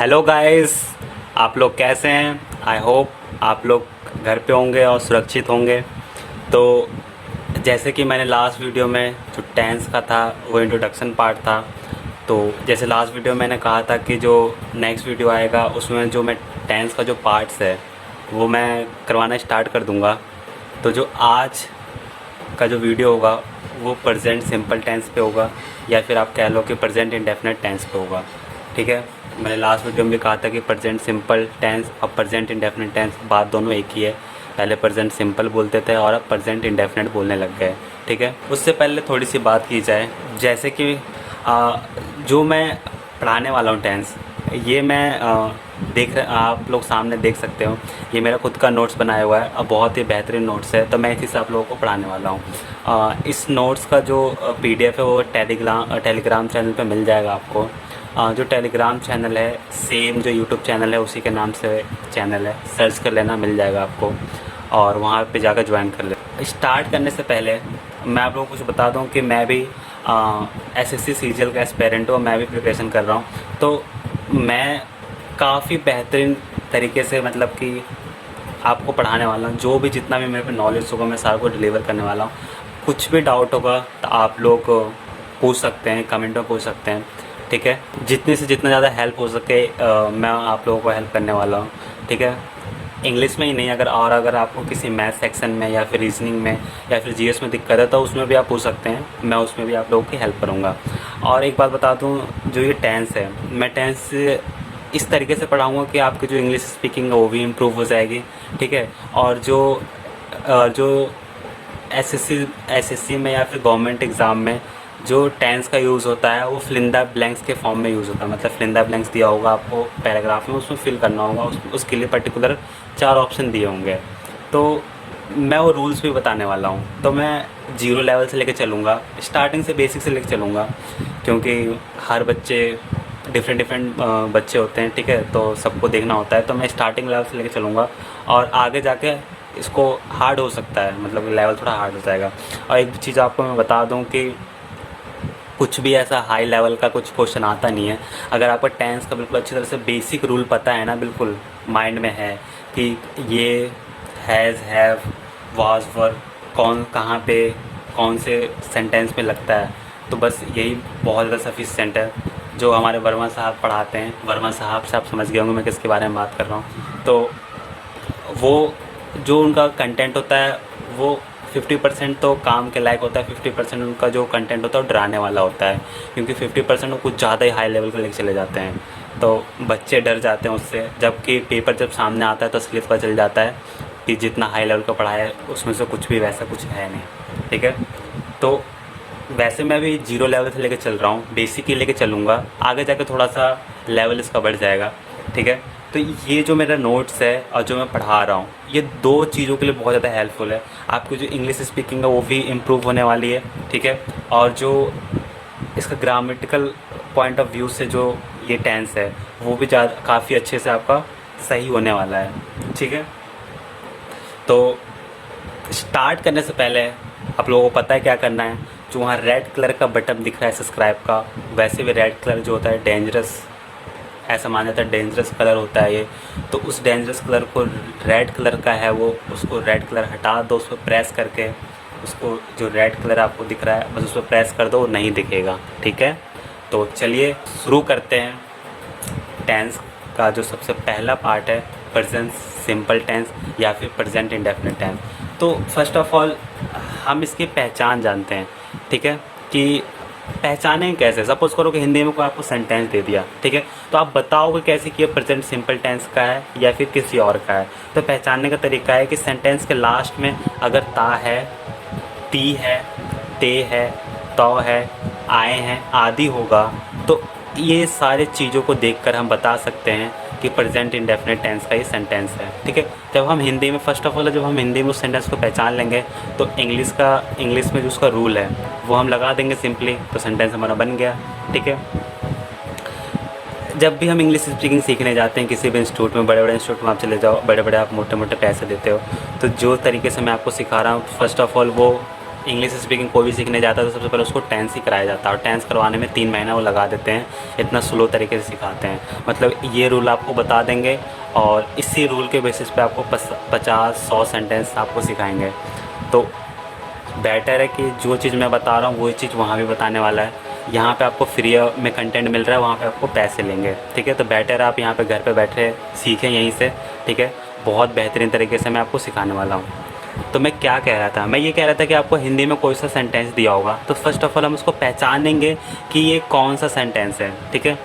Hello guys, आप लोग कैसे हैं? आई होप आप लोग घर पे होंगे और सुरक्षित होंगे। तो जैसे कि मैंने लास्ट वीडियो में जो टेंस का था वो इंट्रोडक्शन पार्ट था। तो जैसे लास्ट वीडियो मैंने कहा था कि जो नेक्स्ट वीडियो आएगा उसमें जो मैं टेंस का जो पार्ट्स है वो मैं करवाना स्टार्ट कर दूंगा। तो जो आज का जो वीडियो होगा वो प्रेजेंट सिंपल टेंस पे होगा, या फिर आप कह लो कि प्रेजेंट इंडेफिनिट टेंस पे होगा। ठीक है, मैंने लास्ट वीडियो में भी कहा था कि प्रेजेंट सिंपल टेंस और प्रेजेंट इंडेफिनिट टेंस बात दोनों एक ही है। पहले प्रेजेंट सिंपल बोलते थे और अब प्रेजेंट इंडेफिनिट बोलने लग गए। ठीक है, उससे पहले थोड़ी सी बात की जाए, जैसे कि जो मैं पढ़ाने वाला हूँ टेंस, ये मैं आप लोग सामने देख सकते हो। ये मेरा खुद का नोट्स बनाया हुआ है और बहुत ही बेहतरीन नोट्स है। तो मैं इसी से आप लोगों को पढ़ाने वाला हूँ। इस नोट्स का जो पीडीएफ है वो टेलीग्राम चैनल पे मिल जाएगा आपको। जो टेलीग्राम चैनल है सेम जो यूट्यूब चैनल है उसी के नाम से चैनल है, सर्च कर लेना, मिल जाएगा आपको और वहाँ पे जाकर ज्वाइन कर ले। स्टार्ट करने से पहले मैं आप लोगों को कुछ बता दूँ कि मैं भी एसएससी सीजीएल का एस्पेरेंट हूँ, मैं भी प्रिपरेशन कर रहा हूँ। तो मैं काफ़ी बेहतरीन तरीके से मतलब कि आपको पढ़ाने वाला हूँ। जो भी जितना भी मेरे पे नॉलेज होगा मैं सारा को डिलीवर करने वाला हूँ। कुछ भी डाउट होगा तो आप लोग पूछ सकते हैं, कमेंट में पूछ सकते हैं। ठीक है, जितने से जितना ज़्यादा हेल्प हो सके मैं आप लोगों को हेल्प करने वाला हूँ। ठीक है, इंग्लिश में ही नहीं, अगर आपको किसी मैथ सेक्शन में या फिर रीजनिंग में या फिर जीएस में दिक्कत है तो उसमें भी आप पूछ सकते हैं, मैं उसमें भी आप लोगों की हेल्प करूँगा। और एक बात बता दूँ, जो ये टेंस है मैं टेंस इस तरीके से पढ़ाऊँगा कि आपकी जो इंग्लिश स्पीकिंग है वो भी इम्प्रूव हो जाएगी। ठीक है, और जो एसएससी में या फिर गवर्नमेंट एग्ज़ाम में जो टेंस का यूज़ होता है वो फिलिंदा ब्लैंक्स के फॉर्म में यूज़ होता है। मतलब फिलिंदा ब्लैंक्स दिया होगा आपको पैराग्राफ में, उसमें फिल करना होगा, उसके लिए पर्टिकुलर 4 ऑप्शन दिए होंगे। तो मैं वो रूल्स भी बताने वाला हूँ। तो मैं 0 लेवल से लेकर चलूँगा, स्टार्टिंग से बेसिक से लेकर चलूँगा, क्योंकि हर बच्चे डिफरेंट बच्चे होते हैं। ठीक है, तो सबको देखना होता है। तो मैं स्टार्टिंग लेवल से लेकर चलूँगा और आगे जाके इसको हार्ड हो सकता है, मतलब लेवल थोड़ा हार्ड हो जाएगा। और एक चीज़ आपको मैं बता दूं कि कुछ भी ऐसा हाई लेवल का कुछ क्वेश्चन आता नहीं है। अगर आपको टेंस का बिल्कुल अच्छी तरह से बेसिक रूल पता है ना, बिल्कुल माइंड में है कि ये हैज़, हैव, वाज, वर कौन कहाँ पे कौन से सेंटेंस में लगता है, तो बस यही बहुत ज़्यादा सफिशिएंट है। जो हमारे वर्मा साहब पढ़ाते हैं, वर्मा साहब से आप समझ गए होंगे मैं किसके बारे में बात कर रहा हूँ। तो वो जो उनका कंटेंट होता है वो 50% तो काम के लायक होता है, 50% उनका जो कंटेंट होता है वो डराने वाला होता है, क्योंकि 50% वो कुछ ज़्यादा ही हाई लेवल पर लेके चले जाते हैं। तो बच्चे डर जाते हैं उससे, जबकि पेपर जब सामने आता है तो असलियत पता चल जाता है कि जितना हाई लेवल का पढ़ाया है उसमें से कुछ भी वैसा कुछ है नहीं। ठीक है, तो वैसे मैं भी 0 लेवल से लेकर चल रहा हूँ, बेसिक ही लेकर चलूँगा, आगे जाकर थोड़ा सा लेवल इसका बढ़ जाएगा। ठीक है, तो ये जो मेरा नोट्स है और जो मैं पढ़ा रहा हूँ ये 2 चीज़ों के लिए बहुत ज़्यादा हेल्पफुल है। आपकी जो इंग्लिश स्पीकिंग है वो भी इम्प्रूव होने वाली है। ठीक है, और जो इसका ग्रामेटिकल पॉइंट ऑफ व्यू से जो ये टेंस है वो भी काफ़ी अच्छे से आपका सही होने वाला है। ठीक है, तो स्टार्ट करने से पहले आप लोगों को पता है क्या करना है। जो वहाँ रेड कलर का बटन दिख रहा है सब्सक्राइब का, वैसे भी रेड कलर जो होता है डेंजरस, ऐसा माना जाता है डेंजरस कलर होता है ये। तो उस डेंजरस कलर को, रेड कलर का है वो, उसको रेड कलर हटा दो, उस पर प्रेस करके उसको, जो रेड कलर आपको दिख रहा है बस उस पर प्रेस कर दो, वो नहीं दिखेगा। ठीक है, तो चलिए शुरू करते हैं। टेंस का जो सबसे पहला पार्ट है प्रेजेंट सिंपल टेंस या फिर प्रेजेंट इंडेफिनिट टेंस। तो फर्स्ट ऑफ ऑल हम इसकी पहचान जानते हैं। ठीक है, कि पहचानें कैसे। सपोज़ करो कि हिंदी में कोई आपको सेंटेंस दे दिया, ठीक है, तो आप बताओगे कैसे कि ये प्रेजेंट सिंपल टेंस का है या फिर किसी और का है। तो पहचानने का तरीका है कि सेंटेंस के लास्ट में अगर ता है, ती है, ते है, तो है, आए हैं आदि होगा, तो ये सारे चीज़ों को देखकर हम बता सकते हैं कि प्रेजेंट इंडेफिनिट टेंस का ये सेंटेंस है। ठीक है, जब हम हिंदी में फर्स्ट ऑफ ऑल जब हम हिंदी में उस सेंटेंस को पहचान लेंगे तो इंग्लिश में जो उसका रूल है वो हम लगा देंगे सिंपली, तो सेंटेंस हमारा बन गया। ठीक है, जब भी हम इंग्लिश स्पीकिंग सीखने जाते हैं किसी भी इंस्टीट्यूट में, बड़े बड़े इंस्टीट्यूट में आप चले जाओ, बड़े बड़े आप मोटे मोटे पैसे देते हो, तो जो तरीके से मैं आपको सिखा रहा हूँ फर्स्ट ऑफ ऑल वो इंग्लिश स्पीकिंग कोई भी सीखने जाता है तो सबसे पहले उसको टेंस ही कराया जाता है, और टेंस करवाने में 3 महीना वो लगा देते हैं, इतना स्लो तरीके से सिखाते हैं। मतलब ये रूल आपको बता देंगे और इसी रूल के बेसिस पे आपको 50-100 सेंटेंस आपको सिखाएंगे। तो बेटर है कि जो चीज़ मैं बता रहा हूँ वही चीज़ वहाँ भी बताने वाला है। यहाँ पे आपको फ्री में कंटेंट मिल रहा है, वहाँ पे आपको पैसे लेंगे, ठीक है। तो बेटर है आप यहाँ पे घर पे बैठे सीखें यहीं से, ठीक है। बहुत बेहतरीन तरीके से मैं आपको सिखाने वाला हूँ। तो मैं क्या कह रहा था, मैं ये कह रहा था कि आपको हिंदी में कोई सा सेंटेंस दिया होगा तो फर्स्ट ऑफ ऑल हम उसको पहचानेंगे कि ये कौन सा सेंटेंस है, ठीक है।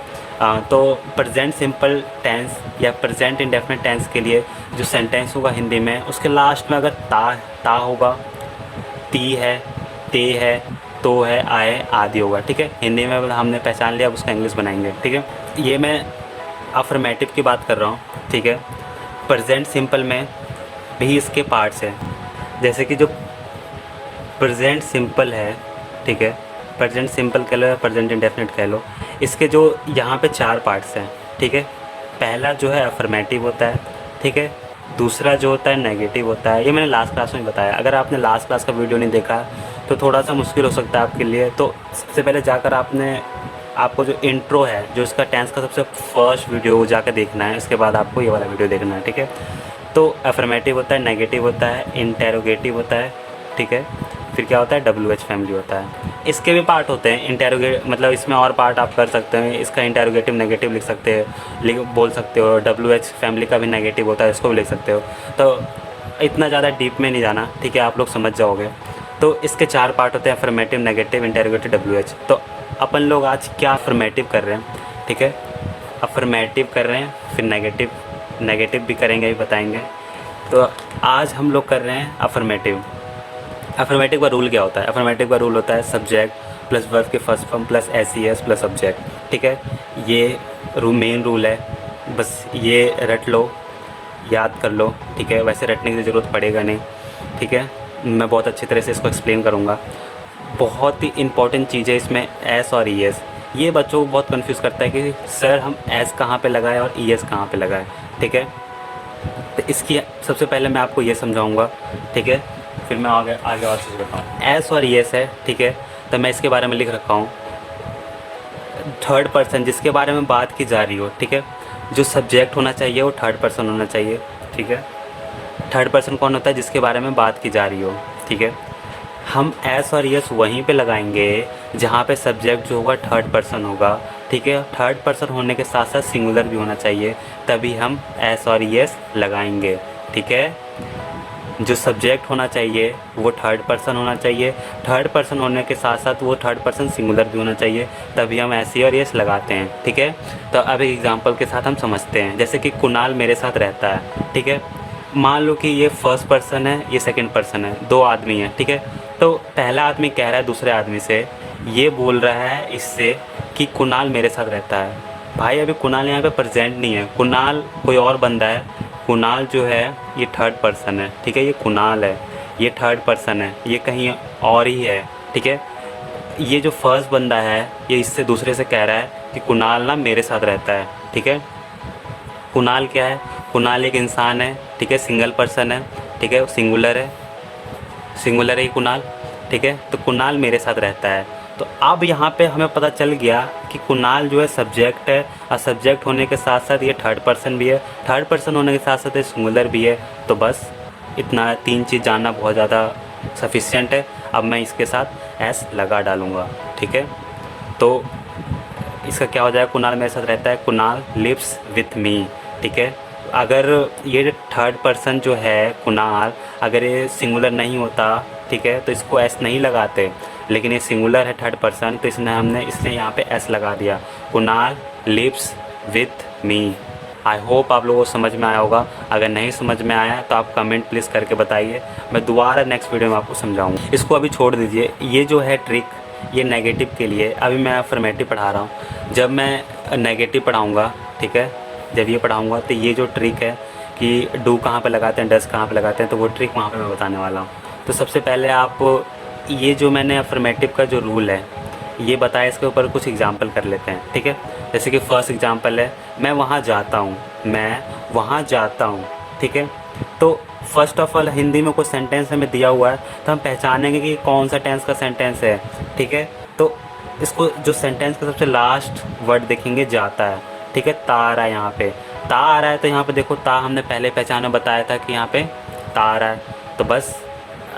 तो प्रेजेंट सिंपल टेंस या प्रेजेंट इंडेफिनिट टेंस के लिए जो सेंटेंस होगा हिंदी में, उसके लास्ट में अगर ता होगा, ती है, ते है, तो है, आए, आदि होगा, ठीक है। हिंदी में हमने पहचान लिया, अब उसका इंग्लिश बनाएंगे, ठीक है। ये मैं अफर्मेटिव की बात कर रहा हूँ, ठीक है। प्रेजेंट सिंपल में भी इसके पार्ट्स हैं, जैसे कि जो प्रेजेंट सिंपल है, ठीक है, प्रेजेंट सिंपल कह लो या प्रेजेंट इंडेफिनिट कह लो, इसके जो यहाँ पे 4 पार्ट्स हैं, ठीक है। पहला जो है अफर्मेटिव होता है, ठीक है। दूसरा जो होता है नेगेटिव होता है, ये मैंने लास्ट क्लास में बताया। अगर आपने लास्ट क्लास का वीडियो नहीं देखा तो थोड़ा सा मुश्किल हो सकता है आपके लिए, तो सबसे पहले जाकर आपको जो इंट्रो है, जो इसका टेंस का सबसे फर्स्ट वीडियो वो जाकर देखना है, इसके बाद आपको ये वाला वीडियो देखना है, ठीक है। तो अफर्मेटिव होता है, नेगेटिव होता है, इंटेरोगेटिव होता है, ठीक है। फिर क्या होता है, WH फैमिली होता है। इसके भी पार्ट होते हैं, इंटेरोगेट मतलब इसमें और पार्ट आप कर सकते हैं, इसका इंटेरोगेटिव नेगेटिव लिख सकते हैं, बोल सकते हो। WH फैमिली का भी नेगेटिव होता है, इसको भी लिख सकते हो। तो इतना ज़्यादा डीप में नहीं जाना, ठीक है, आप लोग समझ जाओगे। तो इसके 4 पार्ट होते हैं, अफर्मेटिव, नेगेटिव, इंटेरोगेटिव, WH। तो अपन लोग आज क्या अफर्मेटिव कर रहे हैं, ठीक है, अफर्मेटिव कर रहे हैं, फिर नेगेटिव भी करेंगे, भी बताएंगे। तो आज हम लोग कर रहे हैं अफर्मेटिव। अफर्मेटिव का रूल क्या होता है, अफर्मेटिव का रूल होता है सब्जेक्ट प्लस वर्ब के first form plus SES plus subject, ठीक है। ये मेन रूल है, बस ये रट लो, याद कर लो, ठीक है। वैसे रटने की ज़रूरत पड़ेगा नहीं, ठीक है। मैं बहुत अच्छी तरह से इसको एक्सप्लेन करूँगा। बहुत ही इंपॉर्टेंट चीज़ है इसमें एस और ES। ये बच्चों को बहुत कंफ्यूज करता है कि सर हम एस कहाँ पे लगाए और ES कहाँ पे लगाए, ठीक है। तो इसकी सबसे पहले मैं आपको ये समझाऊंगा, ठीक है, फिर मैं आगे और चीज़ बताऊँ। एस और ES है, ठीक है। तो मैं इसके बारे में लिख रखा हूँ थर्ड पर्सन, जिसके बारे में बात की जा रही हो, ठीक है। जो सब्जेक्ट होना चाहिए वो थर्ड पर्सन होना चाहिए, ठीक है। थर्ड पर्सन कौन होता है, जिसके बारे में बात की जा रही हो, ठीक है। हम एस और ES वहीं पे लगाएंगे जहाँ पे सब्जेक्ट जो होगा थर्ड पर्सन होगा, ठीक है। थर्ड पर्सन होने के साथ साथ सिंगुलर भी होना चाहिए, तभी हम एस और ES लगाएंगे, ठीक है। जो सब्जेक्ट होना चाहिए वो थर्ड पर्सन होना चाहिए, थर्ड पर्सन होने के साथ साथ वो थर्ड पर्सन सिंगुलर भी होना चाहिए, तभी हम SE और ES लगाते हैं, ठीक है। तो अब एक एग्जांपल के साथ हम समझते हैं, जैसे कि कुणाल मेरे साथ रहता है, ठीक है। मान लो कि ये फर्स्ट पर्सन है, ये सेकंड पर्सन है, 2 आदमी हैं, ठीक है। तो पहला आदमी कह रहा है दूसरे आदमी से, ये बोल रहा है इससे कि कुणाल मेरे साथ रहता है। भाई अभी कुणाल यहाँ पे प्रेजेंट नहीं है, कुणाल कोई और बंदा है। कुणाल जो है ये थर्ड पर्सन है, ठीक है। ये कुणाल है, ये थर्ड पर्सन है, ये कहीं और ही है, ठीक है। ये जो फर्स्ट बंदा है ये इससे दूसरे से कह रहा है कि कुणाल ना मेरे साथ रहता है, ठीक है। कुणाल क्या है, कुणाल एक इंसान है, ठीक है, सिंगल पर्सन है, ठीक है, सिंगुलर है कुणाल, ठीक है। तो कुणाल मेरे साथ रहता है। तो अब यहाँ पे हमें पता चल गया कि कुणाल जो है सब्जेक्ट है, और सब्जेक्ट होने के साथ साथ ये थर्ड पर्सन भी है, थर्ड पर्सन होने के साथ साथ ये सिंगुलर भी है। तो बस इतना 3 चीज़ जानना बहुत ज़्यादा सफिशिएंट है। अब मैं इसके साथ एस लगा डालूँगा, ठीक है। तो इसका क्या हो जाएगा, कुणाल मेरे साथ रहता है, कुणाल लिव्स विथ मी, ठीक है। अगर ये थर्ड पर्सन जो है कुणाल, अगर ये सिंगुलर नहीं होता, ठीक है, तो इसको एस नहीं लगाते, लेकिन ये सिंगुलर है थर्ड पर्सन, तो इसने यहाँ पे एस लगा दिया, Kunal lives with me. I hope आप लोगों को समझ में आया होगा। अगर नहीं समझ में आया तो आप कमेंट प्लीज़ करके बताइए, मैं दोबारा नेक्स्ट वीडियो में आपको समझाऊँगा। इसको अभी छोड़ दीजिए, ये जो है ट्रिक ये नेगेटिव के लिए। अभी मैं अफर्मेटिव पढ़ा रहा हूँ, जब मैं नेगेटिव पढ़ाऊँगा, ठीक है, जब ये पढ़ाऊँगा तो ये जो ट्रिक है कि डू कहाँ पे लगाते हैं, डस कहाँ पे लगाते हैं, तो वो ट्रिक वहाँ पे मैं बताने वाला हूँ। तो सबसे पहले आप ये जो मैंने अफर्मेटिव का जो रूल है ये बताया, इसके ऊपर कुछ एग्जांपल कर लेते हैं, ठीक है। जैसे कि फर्स्ट एग्जांपल है, मैं वहाँ जाता हूँ, ठीक है। तो फर्स्ट ऑफ ऑल हिंदी में कोई सेंटेंस हमें दिया हुआ है तो हम पहचानेंगे कि कौन सा टेंस का सेंटेंस है, ठीक है। तो इसको जो सेंटेंस का सबसे लास्ट वर्ड देखेंगे जाता है, ठीक है। ता आ रहा है यहाँ पे, ता आ रहा है तो यहाँ पे देखो ता हमने पहले पहचान में बताया था कि यहाँ पे ता आ रहा है, तो बस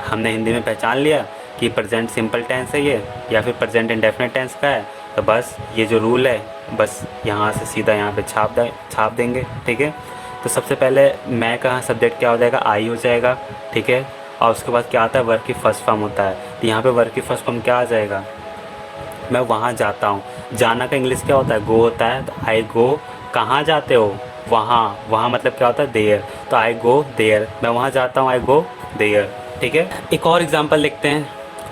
हमने हिंदी में पहचान लिया कि प्रेजेंट सिंपल टेंस है ये या फिर प्रेजेंट इंडेफिनिट टेंस का है। तो बस ये जो रूल है बस यहाँ से सीधा यहाँ पे छाप देंगे, ठीक है। तो सबसे पहले मैं का सब्जेक्ट क्या हो जाएगा, आई हो जाएगा, ठीक है। और उसके बाद क्या आता है, वर्ब की फर्स्ट फॉर्म होता है। तो यहाँ पे वर्ब की फर्स्ट फॉर्म क्या आ जाएगा, मैं वहाँ जाता हूँ। जाना का इंग्लिश क्या होता है, गो होता है। तो आई गो, कहाँ जाते हो, वहाँ, वहाँ मतलब क्या होता है, देयर। तो आई गो देयर, मैं वहाँ जाता हूँ, आई गो देयर, ठीक है। एक और एग्जांपल लिखते हैं,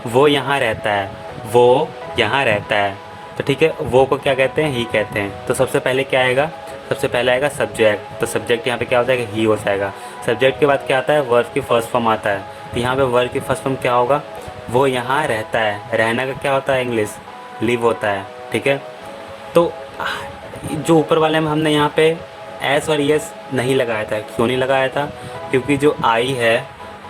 वो यहाँ रहता है, वो यहाँ रहता है। तो ठीक है, वो को क्या कहते हैं, ही कहते हैं। तो सबसे पहले क्या आएगा, सबसे पहले आएगा सब्जेक्ट। तो सब्जेक्ट यहाँ पे क्या हो जाएगा, ही हो जाएगा। सब्जेक्ट के बाद क्या आता है, वर्ब की फर्स्ट फॉर्म आता है। तो यहाँ पे वर्ब की फर्स्ट फॉर्म क्या होगा, वो यहाँ रहता है। रहना का क्या होता है इंग्लिश, लिव होता है, ठीक है। तो जो ऊपर वाले में हमने यहाँ पे एस और यस नहीं लगाया था, क्यों नहीं लगाया था, क्योंकि जो आई है,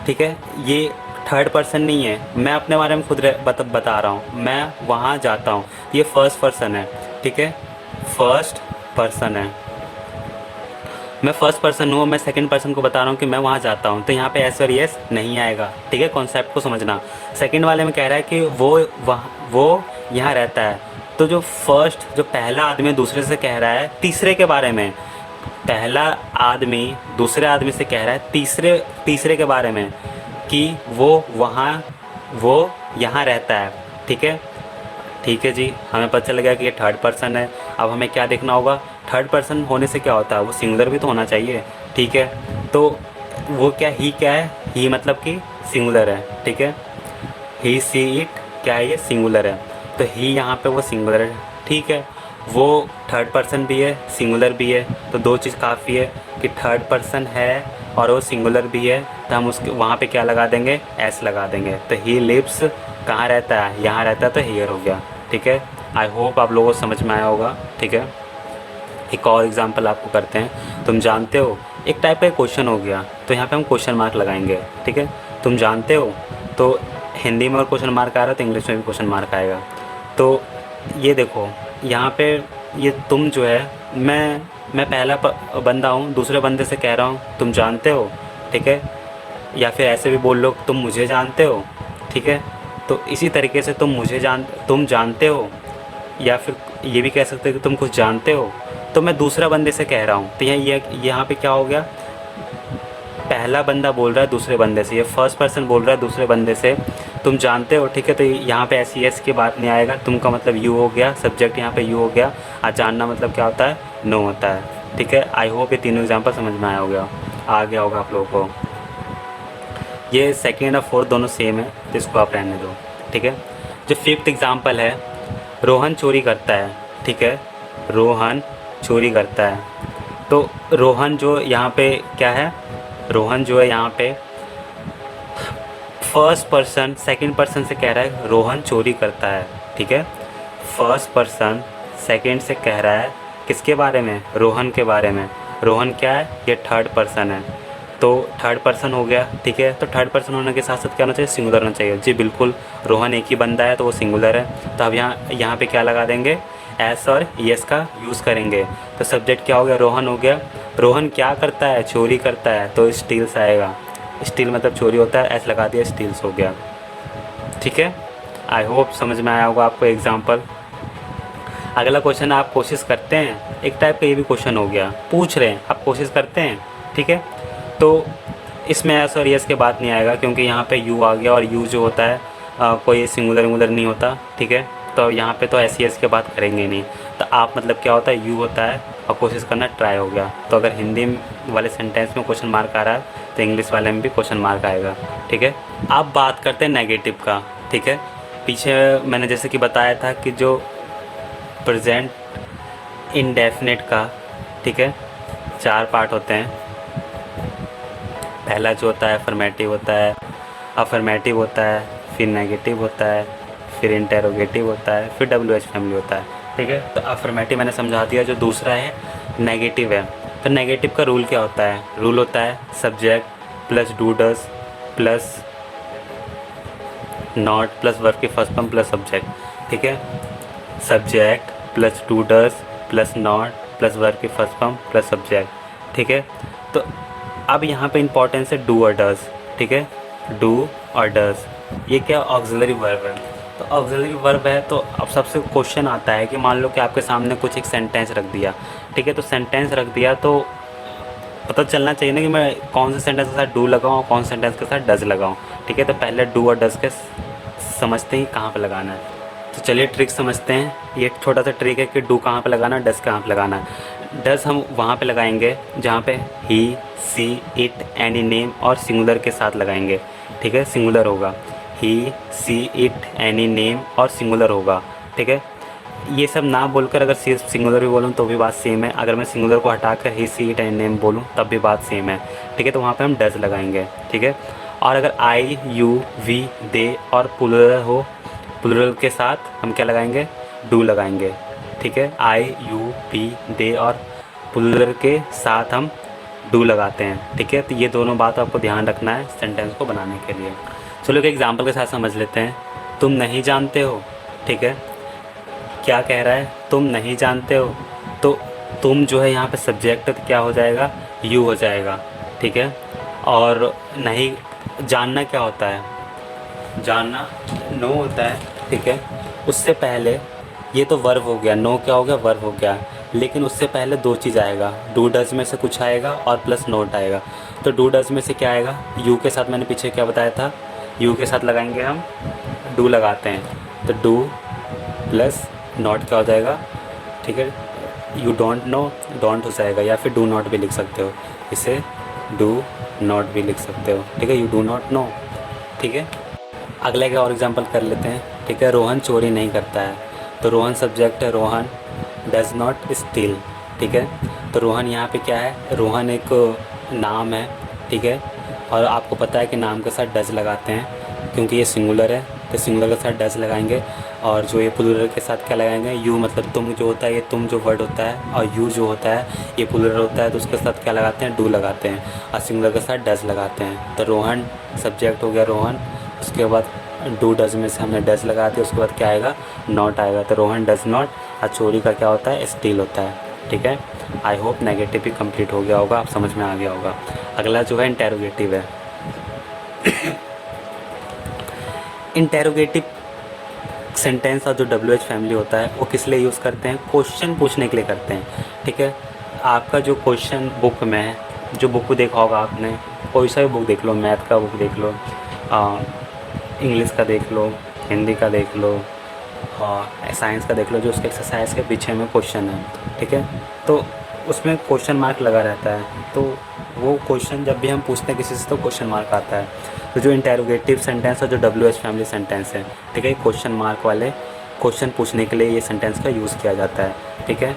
ठीक है, ये थर्ड पर्सन नहीं है। मैं अपने बारे में खुद बता रहा हूँ, मैं वहाँ जाता हूँ, ये फर्स्ट पर्सन है, ठीक है, फर्स्ट पर्सन है। मैं फर्स्ट पर्सन हूँ, मैं सेकंड पर्सन को बता रहा हूँ कि मैं वहाँ जाता हूँ। तो यहाँ पे एस और यस नहीं आएगा, ठीक है। कॉन्सेप्ट को समझना। सेकंड वाले में कह रहा है कि वो यहाँ रहता है। तो जो फर्स्ट, जो पहला आदमी दूसरे से कह रहा है तीसरे के बारे में, पहला आदमी दूसरे आदमी से कह रहा है तीसरे के बारे में कि वो यहाँ रहता है, ठीक है। ठीक है जी, हमें पता चल गया कि ये थर्ड पर्सन है। अब हमें क्या देखना होगा, थर्ड पर्सन होने से क्या होता है, वो सिंगुलर भी तो होना चाहिए, ठीक है। तो वो क्या है, ही मतलब कि सिंगुलर है, ठीक है। ही सी इट क्या है, ये सिंगुलर है। तो ही यहाँ पे वो सिंगुलर है, ठीक है। वो थर्ड पर्सन भी है, सिंगुलर भी है। तो दो चीज़ काफ़ी है कि थर्ड पर्सन है और वो सिंगुलर भी है। तो हम उसके वहाँ पे क्या लगा देंगे, एस लगा देंगे। तो ही लिव्स कहाँ रहता है, यहाँ रहता है, तो हियर हो गया, ठीक है। आई होप आप लोगों को समझ में आया होगा, ठीक है। एक और एग्जांपल आपको करते हैं। तुम जानते हो, एक टाइप का क्वेश्चन हो गया, तो यहाँ पे हम क्वेश्चन मार्क लगाएंगे, ठीक है। तुम जानते हो, तो हिंदी में और क्वेश्चन मार्क आ रहा है तो इंग्लिश में भी क्वेश्चन मार्क आएगा। तो ये देखो यहाँ पे ये तुम जो है, मैं पहला बंदा हूँ, दूसरे बंदे से कह रहा हूँ तुम जानते हो, ठीक है। या फिर ऐसे भी बोल लो तुम मुझे जानते हो, ठीक है। तो इसी तरीके से तुम जानते हो, या फिर ये भी कह सकते हो कि तुम कुछ जानते हो। तो मैं दूसरा बंदे से कह रहा हूँ, तो यहाँ पे क्या हो गया, पहला बंदा बोल रहा है दूसरे बंदे से, ये फर्स्ट पर्सन बोल रहा है दूसरे बंदे से तुम जानते हो, ठीक है। तो यहाँ पे ऐसी एस की बात नहीं आएगा। तुम का मतलब यू हो गया, सब्जेक्ट यहाँ पे यू हो गया, और जानना मतलब क्या होता है, नो होता है, ठीक है। आई होप ये तीनों एग्जाम्पल समझ में आ गया होगा आप लोगों को। ये सेकेंड और फोर्थ दोनों सेम है, तो इसको आप रहने दो, ठीक है। जो फिफ्थ एग्जाम्पल है, रोहन चोरी करता है, ठीक है, रोहन चोरी करता है। तो रोहन जो यहाँ पे क्या है, रोहन जो है यहाँ पे फर्स्ट पर्सन सेकंड पर्सन से कह रहा है रोहन चोरी करता है, ठीक है। फर्स्ट पर्सन सेकंड से कह रहा है किसके बारे में, रोहन के बारे में। रोहन क्या है, ये थर्ड पर्सन है, तो थर्ड पर्सन हो गया, ठीक है। तो थर्ड पर्सन होने के साथ साथ क्या होना चाहिए, सिंगुलर होना चाहिए जी, बिल्कुल। रोहन एक ही बंदा है तो वो सिंगुलर है। तो अब यहाँ पे क्या लगा देंगे, एस और यस का यूज़ करेंगे। तो सब्जेक्ट क्या हो गया, रोहन हो गया। रोहन क्या करता है, चोरी करता है, तो स्टील्स आएगा। स्टील मतलब चोरी होता है, एस लगा दिया, स्टील्स हो गया, ठीक है। आई होप समझ में आया होगा आपको एग्जाम्पल। अगला क्वेश्चन आप कोशिश करते हैं, एक टाइप का ये भी क्वेश्चन हो गया, पूछ रहे हैं आप कोशिश करते हैं, ठीक है। तो इसमें एस और यस के बात नहीं आएगा, क्योंकि यहाँ पे यू आ गया, और यू जो होता है कोई सिंगुलर नहीं होता, ठीक है। तो यहाँ पे तो एस यस की बात करेंगे नहीं। तो आप मतलब क्या होता है, यू होता है, और कोशिश करना ट्राई हो गया। तो अगर हिंदी वाले सेंटेंस में क्वेश्चन मार्क आ रहा है तो इंग्लिश वाले में भी क्वेश्चन मार्क आएगा, ठीक है। अब बात करते हैं नेगेटिव का, ठीक है। पीछे मैंने जैसे कि बताया था कि जो प्रेजेंट इंडेफिनिट का, ठीक है, 4 पार्ट होते हैं। पहला जो होता है अफर्मेटिव होता है, फिर नेगेटिव होता है, फिर इंटेरोगेटिव होता है, फिर WH फैमिली होता है, ठीक है। तो अफर्मेटिव मैंने समझा दिया। जो दूसरा है नेगेटिव है, तो नेगेटिव का रूल क्या होता है, रूल होता है subject plus do does plus not plus verb के फर्स्ट फॉर्म प्लस सब्जेक्ट, ठीक है। Subject plus do does plus not plus verb के फर्स्ट फॉर्म प्लस सब्जेक्ट, ठीक है। तो अब यहाँ पे इंपॉर्टेंस है डू और डज, ठीक है। डू और डज ये क्या ऑक्सिलरी वर्ब है। तो ऑक्सिलरी वर्ब है तो अब सबसे क्वेश्चन आता है कि मान लो कि आपके सामने कुछ एक सेंटेंस रख दिया, ठीक है। तो सेंटेंस रख दिया तो पता चलना चाहिए ना कि मैं कौन से सेंटेंस के साथ डू लगाऊँ और कौन से सेंटेंस के साथ डज लगाऊँ, ठीक है। तो पहले डू और डज के समझते हैं कहाँ पे लगाना है। तो चलिए ट्रिक समझते हैं। ये एक छोटा सा ट्रिक है कि डू कहाँ पे लगाना है, डज कहाँ पे लगाना है। डज हम वहाँ पे लगाएंगे जहाँ पे ही, सी, इट, एनी, नेम और सिंगुलर के साथ लगाएंगे, ठीक है। सिंगुलर होगा ही, सी, इट, एनी, नेम और सिंगुलर होगा, ठीक है। ये सब ना बोलकर अगर सिर्फ सिंगुलर भी बोलूँ तो भी बात सेम है। अगर मैं सिंगुलर को हटाकर ही, सी, इट, एनी, नेम बोलूँ तब भी बात सेम है, ठीक है। तो वहाँ पे हम डज लगाएंगे, ठीक है। और अगर आई, यू, वी, दे और प्लूरल हो, प्लूरल के साथ हम क्या लगाएंगे, डू लगाएंगे, ठीक है। आई, यू, वी, दे और प्लूरल के साथ हम डू लगाते हैं, ठीक है। तो ये दोनों बात आपको ध्यान रखना है सेंटेंस को बनाने के लिए। चलो एक एग्जांपल के साथ समझ लेते हैं। तुम नहीं जानते हो, ठीक है। क्या कह रहा है, तुम नहीं जानते हो। तो तुम जो है यहाँ पे सब्जेक्ट तो क्या हो जाएगा, यू हो जाएगा, ठीक है। और नहीं जानना क्या होता है, जानना नो होता है, ठीक है। उससे पहले ये तो वर्ब हो गया, नो क्या हो गया, वर्ब हो गया। लेकिन उससे पहले दो चीज़ आएगा, डू डज में से कुछ आएगा और प्लस नोट आएगा। तो डू डज में से क्या आएगा, यू के साथ मैंने पीछे क्या बताया था, यू के साथ लगाएंगे हम डू लगाते हैं। तो डू प्लस नॉट क्या हो जाएगा, ठीक है। यू डोंट नो, डोंट हो जाएगा, या फिर डू नॉट भी लिख सकते हो, इसे डू नॉट भी लिख सकते हो, ठीक है। यू डू नॉट नो, ठीक है। अगले का और एग्जांपल कर लेते हैं, ठीक है। रोहन चोरी नहीं करता है। तो रोहन सब्जेक्ट है, रोहन डज नॉट स्टील, ठीक है। तो रोहन यहाँ पे क्या है, रोहन एक नाम है, ठीक है। और आपको पता है कि नाम के साथ डज लगाते हैं क्योंकि ये सिंगुलर है, तो सिंगुलर के साथ डज लगाएंगे। और जो ये प्लूरल के साथ क्या लगाएंगे, यू, मतलब तुम जो होता है, ये तुम जो वर्ड होता है, और यू जो होता है ये प्लूरल होता है, तो उसके साथ क्या लगाते हैं, डू लगाते हैं। और सिंगुलर के साथ डज लगाते हैं। तो रोहन सब्जेक्ट हो गया रोहन, उसके बाद डू डज में से हमने डज लगा दिया, उसके बाद क्या आएगा, नॉट आएगा। तो रोहन डज नॉट, और चोरी का क्या होता है, स्टील होता है, ठीक है। आई होप नेगेटिव भी कंप्लीट हो गया होगा, आप समझ में आ गया होगा। अगला जो है इंटेरोगेटिव है। इंटेरोगेटिव सेंटेंस और जो WH फैमिली होता है वो किस लिए यूज़ करते हैं, क्वेश्चन पूछने के लिए करते हैं, ठीक है। आपका जो क्वेश्चन बुक में, जो बुक देखा होगा आपने, कोई सा भी बुक देख लो, मैथ का बुक देख लो, इंग्लिश का देख लो, हिंदी का देख लो, और साइंस का देख लो, जो उसके एक्सरसाइज के पीछे में क्वेश्चन है, ठीक है। तो उसमें क्वेश्चन मार्क लगा रहता है। तो वो क्वेश्चन जब भी हम पूछते हैं किसी से तो क्वेश्चन मार्क आता है। तो जो इंटेरोगेटिव सेंटेंस और जो WH फैमिली सेंटेंस है, ठीक है, क्वेश्चन मार्क वाले क्वेश्चन पूछने के लिए ये सेंटेंस का यूज़ किया जाता है, ठीक है।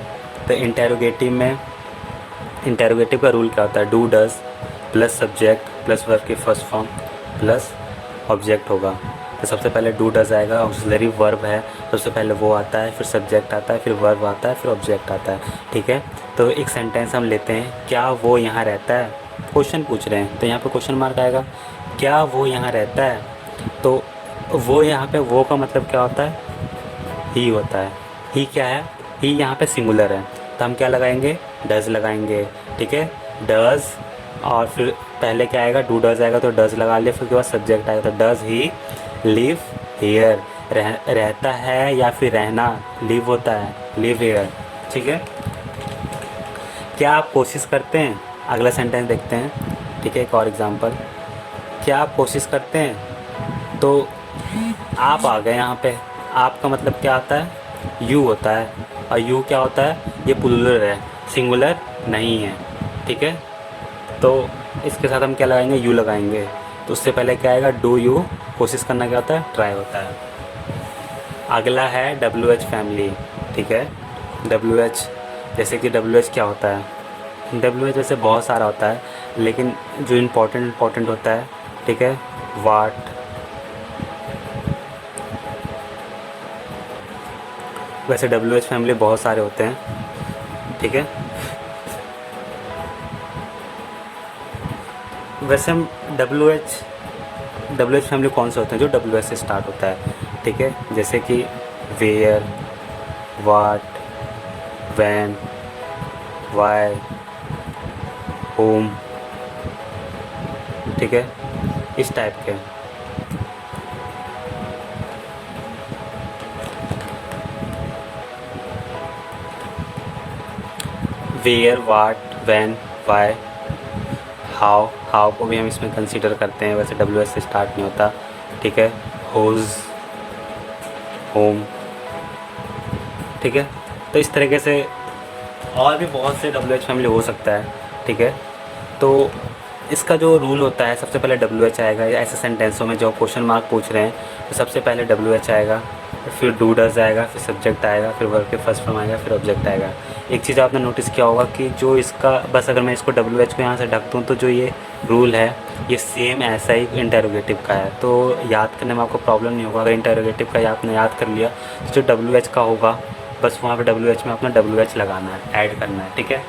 तो इंटेरोगेटिव में, इंटेरोगेटिव का रूल क्या होता है, do does plus subject plus verb की फर्स्ट फॉर्म प्लस ऑब्जेक्ट होगा। तो सबसे पहले डू डज आएगा, ऑक्सिलरी वर्ब है, सबसे पहले वो आता है, फिर सब्जेक्ट आता है, फिर वर्ब आता है, फिर ऑब्जेक्ट आता है, ठीक है। तो एक सेंटेंस हम लेते हैं, क्या वो यहाँ रहता है, क्वेश्चन पूछ रहे हैं तो यहाँ पे क्वेश्चन मार्क आएगा, क्या वो यहाँ रहता है। तो वो यहाँ पे, वो का मतलब क्या होता है, ही होता है। ही क्या है, ही यहाँ पे सिंगुलर है, तो हम क्या लगाएंगे, डज लगाएंगे, ठीक है। डज, और फिर पहले क्या आएगा, डू डज आएगा तो डज लगा लिया, फिर उसके बाद सब्जेक्ट आएगा तो डज ही लिव हियर, रहता है या फिर रहना, लिव होता है, लिव हियर, ठीक है। क्या आप कोशिश करते हैं, अगला सेंटेंस देखते हैं, ठीक है। एक और एग्जांपल, क्या आप कोशिश करते हैं। तो आप आ गए यहाँ पे, आप का मतलब क्या आता है, यू होता है, और यू क्या होता है, ये प्लूरल है, सिंगुलर नहीं है, ठीक है। तो इसके साथ हम क्या लगाएंगे, यू लगाएंगे। तो उससे पहले क्या आएगा, डू यू, कोशिश करना क्या होता है, ट्राई होता है। अगला है WH फैमिली, ठीक है। WH, जैसे कि WH क्या होता है, WH वैसे बहुत सारा होता है, लेकिन जो इम्पोर्टेंट होता है, ठीक है, वाट, वैसे WH फैमिली बहुत सारे होते हैं, ठीक है। वैसे हम डब्ल्यू एच फैमिली कौन से होते हैं? जो डब्ल्यू एच से स्टार्ट होता है, ठीक है। जैसे कि where, what, when, why, home, ठीक है, इस टाइप के। Where, what, when, why, how को भी हम इसमें कंसीडर करते हैं, वैसे डब्ल्यू एच से स्टार्ट नहीं होता, ठीक है। होज, होम, ठीक है। तो इस तरीके से और भी बहुत से डब्ल्यू एच फैमिली हो सकता है, ठीक है। तो इसका जो रूल होता है, सबसे पहले डब्ल्यू एच आएगा। ऐसे सेंटेंसों में जो क्वेश्चन मार्क पूछ रहे हैं तो सबसे पहले डब्ल्यू एच आएगा, फिर डू डज आएगा, फिर सब्जेक्ट आएगा, फिर वर्ब के फर्स्ट फॉर्म आएगा, फिर ऑब्जेक्ट आएगा। एक चीज़ आपने नोटिस किया होगा कि जो इसका बस अगर मैं इसको डब्ल्यू एच को यहाँ से ढक दूँ तो जो ये रूल है ये सेम ऐसा ही इंटरोगेटिव का है, तो याद करने में आपको प्रॉब्लम नहीं होगा। अगर इंटरोगेटिव का आपने याद कर लिया तो जो डब्ल्यू एच का होगा बस वहाँ पे डब्ल्यू एच में अपना डब्ल्यू एच लगाना है, ऐड करना है, ठीक है।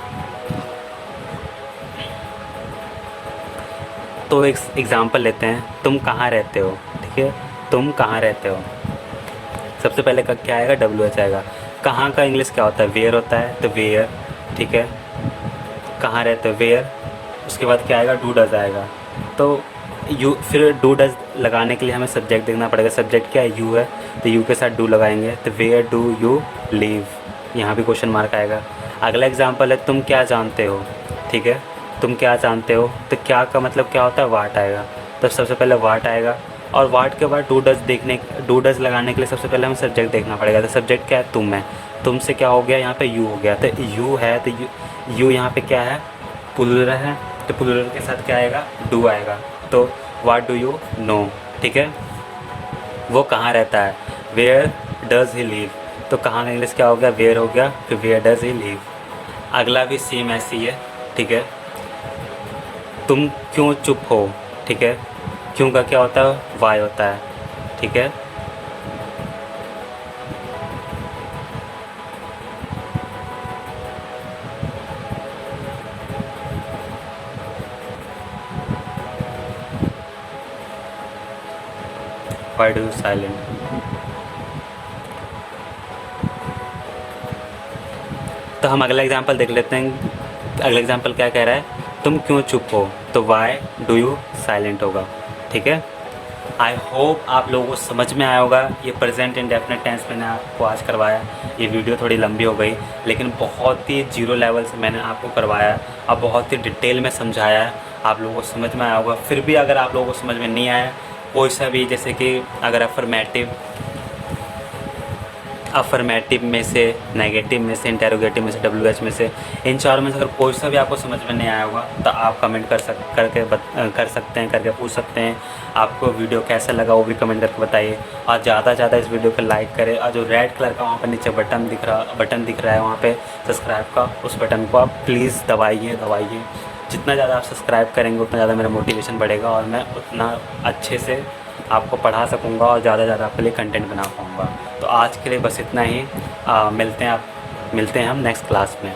तो एक एग्ज़ाम्पल लेते हैं, तुम कहाँ रहते हो, ठीक है। तुम कहाँ रहते हो, सबसे पहले का क्या आएगा? डब्ल्यू एच आएगा। कहाँ का इंग्लिश क्या होता है? वेयर होता है, तो वेयर, ठीक है। कहाँ रहते हो? वेयर। उसके बाद क्या आएगा? डू डज आएगा। तो यू, फिर डू डज लगाने के लिए हमें सब्जेक्ट देखना पड़ेगा। सब्जेक्ट क्या है? यू है, तो यू के साथ डू लगाएंगे, तो वेयर डू यू लीव, यहाँ भी क्वेश्चन मार्क आएगा। अगला एग्जाम्पल है तुम क्या जानते हो, ठीक है। तुम क्या जानते हो, तो क्या का मतलब क्या होता है? वाट आएगा, तो सबसे पहले वाट आएगा। और वाट के बाद डू डज लगाने के लिए सबसे पहले हमें सब्जेक्ट देखना पड़ेगा। तो सब्जेक्ट क्या है? तुम है। तुम से क्या हो गया? यहाँ पे यू हो गया, तो यू है, तो यू यहाँ पे क्या है? प्लूरल है, तो प्लूरल के साथ क्या आएगा? डू आएगा। तो व्हाट डू यू नो, ठीक है। वो कहाँ रहता है? वेयर डज ही लीव, तो कहाँ का इंग्लिश क्या हो गया? वेयर हो गया, फिर वेयर डज ही लीव। अगला भी सेम ऐसी है, ठीक है। तुम क्यों चुप हो, ठीक है। क्यों का क्या होता है? वाई होता है, ठीक है। Why do you silent. तो हम अगला एग्जांपल देख लेते हैं। अगला एग्जांपल क्या कह रहा है? तुम क्यों चुप हो, तो वाई डू यू साइलेंट होगा, ठीक है। आई होप आप लोगों को समझ में आया होगा। ये प्रेजेंट इंडेफिनिट टेंस मैंने आपको आज करवाया। ये वीडियो थोड़ी लंबी हो गई, लेकिन बहुत ही जीरो लेवल से मैंने आपको करवाया और बहुत ही डिटेल में समझाया है। आप लोगों को समझ में आया होगा। फिर भी अगर आप लोगों को समझ में नहीं आया कोई सा भी, जैसे कि अगर अफर्मेटिव में से, नेगेटिव में से, इंटेरोगेटिव में से, डब्ल्यू एच में से, इन चारों में से अगर कोई सा भी आपको समझ में नहीं आया होगा तो आप कमेंट कर सकते हैं, करके पूछ सकते हैं। आपको वीडियो कैसा लगा वो भी कमेंट करके बताइए। और ज़्यादा से ज़्यादा इस वीडियो को लाइक करें, और जो रेड कलर का वहाँ पर नीचे बटन दिख रहा है वहाँ पर सब्सक्राइब का, उस बटन को आप प्लीज़ दबाइए। जितना ज़्यादा आप सब्सक्राइब करेंगे उतना ज़्यादा मेरा मोटिवेशन बढ़ेगा और मैं उतना अच्छे से आपको पढ़ा सकूँगा और ज़्यादा से ज़्यादा आपके लिए कंटेंट बना पाऊँगा। तो आज के लिए बस इतना ही। मिलते हैं हम नेक्स्ट क्लास में।